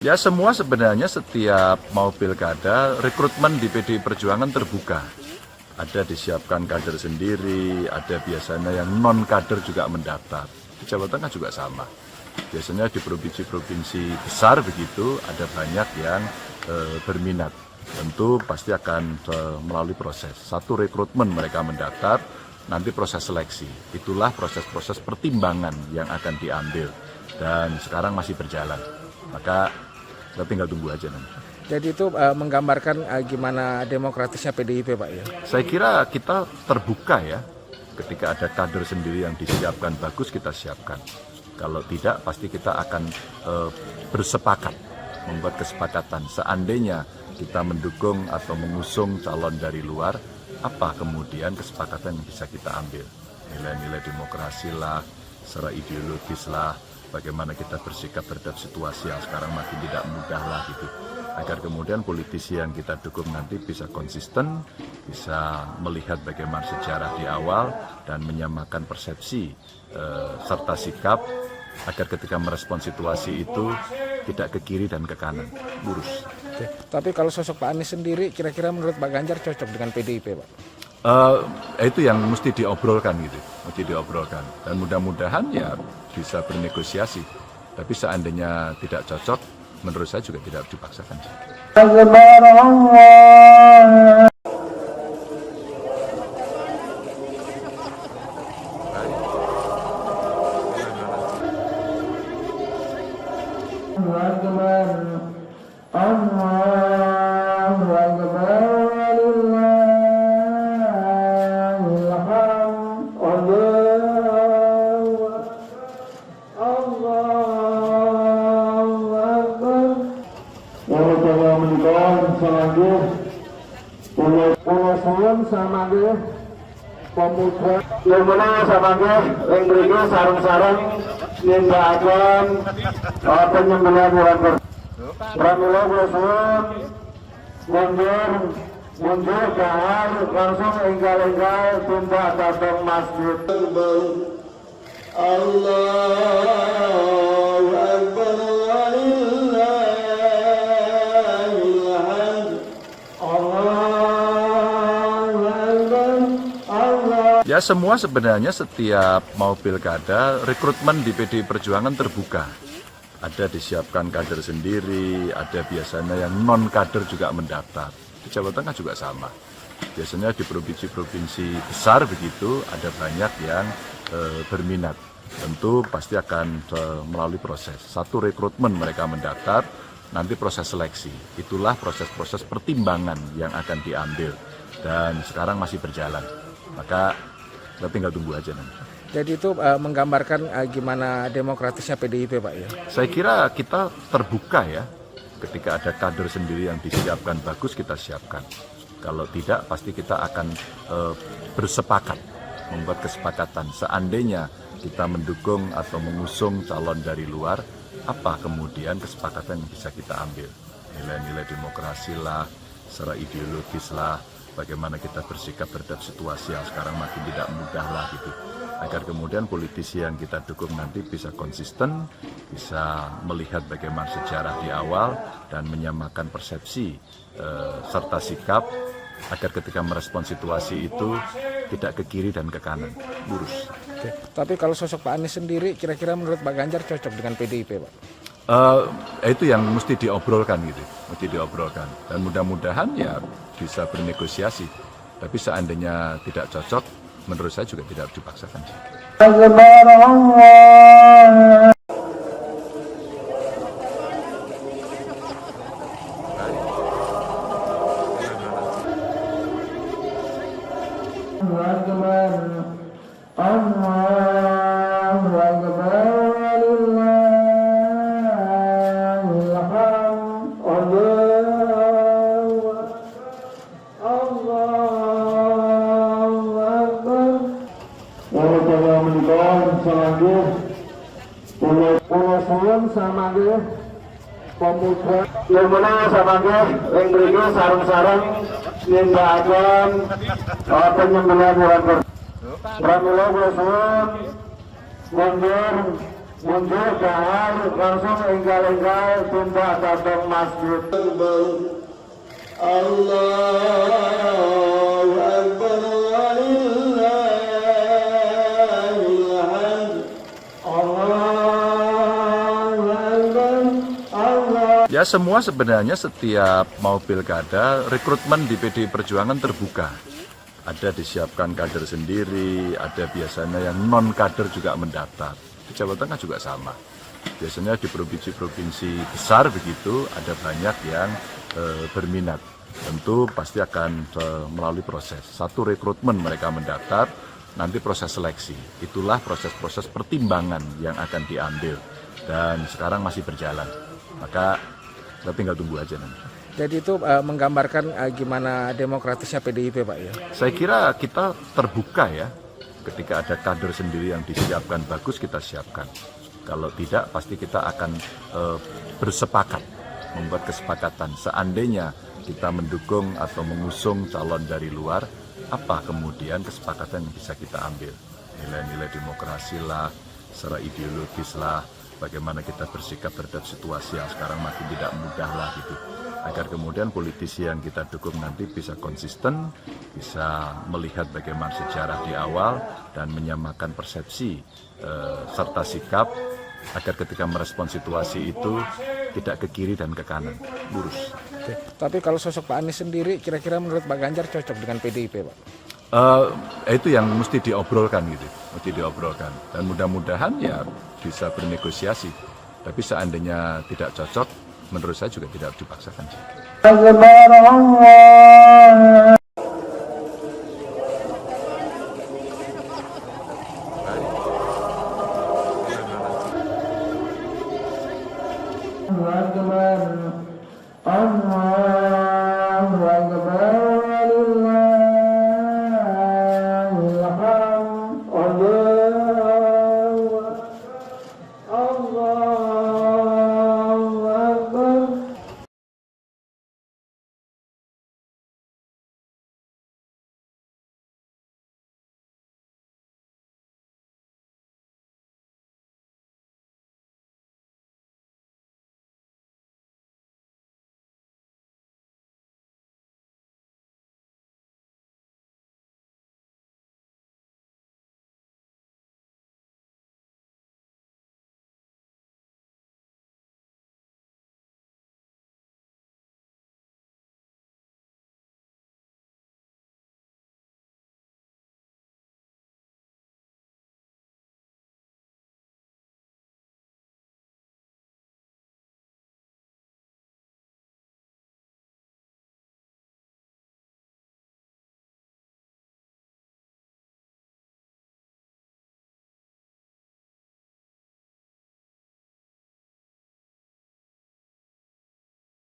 Ya semua sebenarnya setiap mau pilkada, rekrutmen di PDI Perjuangan terbuka. Ada disiapkan kader sendiri, ada biasanya yang non-kader juga mendaftar. Di Jawa Tengah juga sama. Biasanya di provinsi-provinsi besar begitu, ada banyak yang berminat. Tentu pasti akan melalui proses. Satu rekrutmen mereka mendaftar, nanti proses seleksi. Itulah proses-proses pertimbangan yang akan diambil. Dan sekarang masih berjalan. Maka kita tinggal tunggu aja nanti. Jadi itu menggambarkan gimana demokratisnya PDIP, Pak ya? Saya kira kita terbuka ya. Ketika ada kader sendiri yang disiapkan bagus, kita siapkan. Kalau tidak, pasti kita akan bersepakat, membuat kesepakatan. Seandainya kita mendukung atau mengusung calon dari luar, apa kemudian kesepakatan yang bisa kita ambil? Nilai-nilai demokrasi lah, secara ideologis lah, bagaimana kita bersikap terhadap situasi yang sekarang makin tidak mudah lah gitu. Agar kemudian politisi yang kita dukung nanti bisa konsisten, bisa melihat bagaimana sejarah di awal dan menyamakan persepsi serta sikap agar ketika merespon situasi itu tidak ke kiri dan ke kanan, lurus. Oke. Tapi kalau sosok Pak Anies sendiri, kira-kira menurut Pak Ganjar cocok dengan PDIP, Pak? Itu yang mesti diobrolkan gitu, mesti diobrolkan. Dan mudah-mudahan ya bisa bernegosiasi. Tapi seandainya tidak cocok, menurut saya juga tidak dipaksakan. Pemuda yang mana samangge yang mriki sareng-sareng nindakaken penyembelihan hewan pramila kula suwun mundur dahar langsung enggal-enggal tumbak dhateng masjid. Allahu Akbar walillahil hamd. Ya semua sebenarnya setiap mau pilkada, rekrutmen di PDI Perjuangan terbuka. Ada disiapkan kader sendiri, ada biasanya yang non-kader juga mendaftar. Di Jawa Tengah juga sama. Biasanya di provinsi-provinsi besar begitu, ada banyak yang berminat. Tentu pasti akan melalui proses. Satu rekrutmen mereka mendaftar, nanti proses seleksi. Itulah proses-proses pertimbangan yang akan diambil. Dan sekarang masih berjalan. Maka kita tinggal tunggu aja nanti. Jadi itu menggambarkan gimana demokratisnya PDIP, Pak ya? Saya kira kita terbuka ya. Ketika ada kader sendiri yang disiapkan bagus, kita siapkan. Kalau tidak, pasti kita akan bersepakat, membuat kesepakatan. Seandainya kita mendukung atau mengusung calon dari luar, apa kemudian kesepakatan yang bisa kita ambil? Nilai-nilai demokrasi lah, secara ideologis lah, bagaimana kita bersikap terhadap situasi yang sekarang makin tidak mudah lah gitu. Agar kemudian politisi yang kita dukung nanti bisa konsisten, bisa melihat bagaimana sejarah di awal dan menyamakan persepsi serta sikap agar ketika merespon situasi itu tidak ke kiri dan ke kanan, lurus. Oke. Tapi kalau sosok Pak Anies sendiri, kira-kira menurut Pak Ganjar cocok dengan PDIP, Pak? Itu yang mesti diobrolkan gitu, mesti diobrolkan. Dan mudah-mudahan ya bisa bernegosiasi. Tapi seandainya tidak cocok, menurut saya juga tidak dipaksakan. Pemuda yang mana samangge yang mriki sareng-sareng nindakaken penyembelihan hewan pramila kula suwun mundur Mundur jangan langsung enggal-enggal tumpah datang masjid. Allahu Akbar walillahil hamd. Allahu Akbar. Allah. Ya semua sebenarnya setiap mau pilkada, rekrutmen di PDI Perjuangan terbuka. Ada disiapkan kader sendiri, ada biasanya yang non-kader juga mendaftar. Di Jawa Tengah juga sama. Biasanya di provinsi-provinsi besar begitu, ada banyak yang berminat. Tentu pasti akan melalui proses. Satu rekrutmen mereka mendaftar, nanti proses seleksi. Itulah proses-proses pertimbangan yang akan diambil. Dan sekarang masih berjalan. Maka kita tinggal tunggu aja nanti. Jadi itu menggambarkan gimana demokratisnya PDIP, Pak ya? Saya kira kita terbuka ya. Ketika ada kader sendiri yang disiapkan bagus, kita siapkan. Kalau tidak, pasti kita akan bersepakat, membuat kesepakatan. Seandainya kita mendukung atau mengusung calon dari luar, apa kemudian kesepakatan yang bisa kita ambil? Nilai-nilai demokrasi lah, secara ideologis lah, bagaimana kita bersikap terhadap situasi yang sekarang makin tidak mudah lah gitu. Agar kemudian politisi yang kita dukung nanti bisa konsisten, bisa melihat bagaimana sejarah di awal dan menyamakan persepsi serta sikap agar ketika merespon situasi itu tidak ke kiri dan ke kanan, lurus. Oke. Tapi kalau sosok Pak Anies sendiri, kira-kira menurut Pak Ganjar cocok dengan PDIP, Pak? Itu yang mesti diobrolkan gitu, mesti diobrolkan. Dan mudah-mudahan ya bisa bernegosiasi. Tapi seandainya tidak cocok, menurut saya juga tidak dipaksakan.